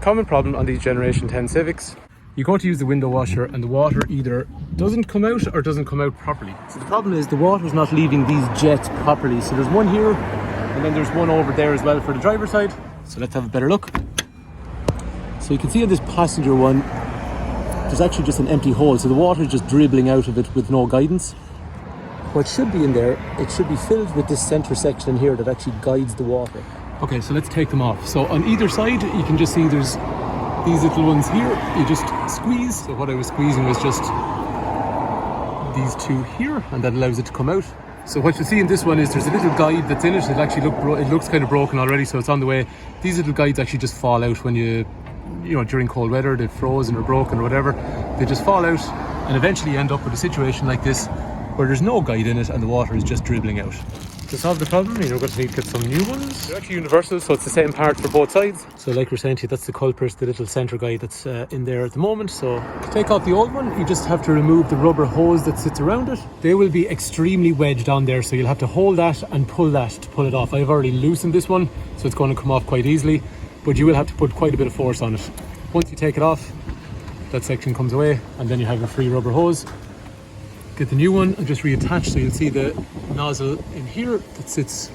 common problem on these Generation 10 Civics. You go to use the window washer and the water either doesn't come out or doesn't come out properly. So the problem is the water's not leaving these jets properly. So there's one here and then there's one over there as well for the driver's side. So let's have a better look. So you can see on this passenger one, there's actually just an empty hole. So the water is just dribbling out of it with no guidance. What should be in there, it should be filled with this center section in here that actually guides the water. Okay, so let's take them off. So on either side, you can just see there's these little ones here. You just squeeze. So what I was squeezing was just these two here, and that allows it to come out. So what you see in this one is there's a little guide that's in it. It actually it looks kind of broken already, so it's on the way. These little guides actually just fall out when you know, during cold weather, they've frozen or broken or whatever. They just fall out, and eventually you end up with a situation like this where there's no guide in it and the water is just dribbling out. To solve the problem, you're going to need to get some new ones. They're actually universal, so it's the same part for both sides. So like we're saying to you, that's the culprit, the little center guide that's in there at the moment. So to take off the old one, you just have to remove the rubber hose that sits around it. They will be extremely wedged on there, so you'll have to hold that and pull that to pull it off. I've already loosened this one, so it's going to come off quite easily, but you will have to put quite a bit of force on it. Once you take it off, that section comes away, and then you have a free rubber hose. Get the new one and just reattach, so you'll see the nozzle in here that sits,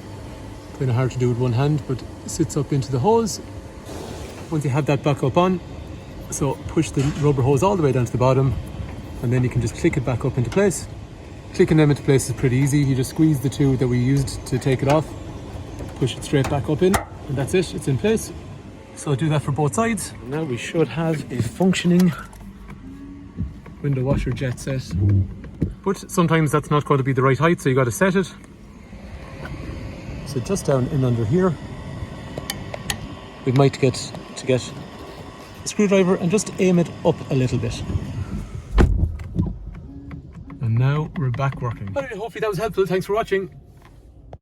kind of hard to do with one hand, but sits up into the hose. Once you have that back up on, so push the rubber hose all the way down to the bottom, and then you can just click it back up into place. Clicking them into place is pretty easy. You just squeeze the two that we used to take it off, push it straight back up in, and that's it, it's in place. So do that for both sides. Now we should have a functioning window washer jet set. But sometimes that's not going to be the right height, so you got to set it. So just down in under here, we might get a screwdriver and just aim it up a little bit. And now we're back working. Anyway, hopefully that was helpful. Thanks for watching.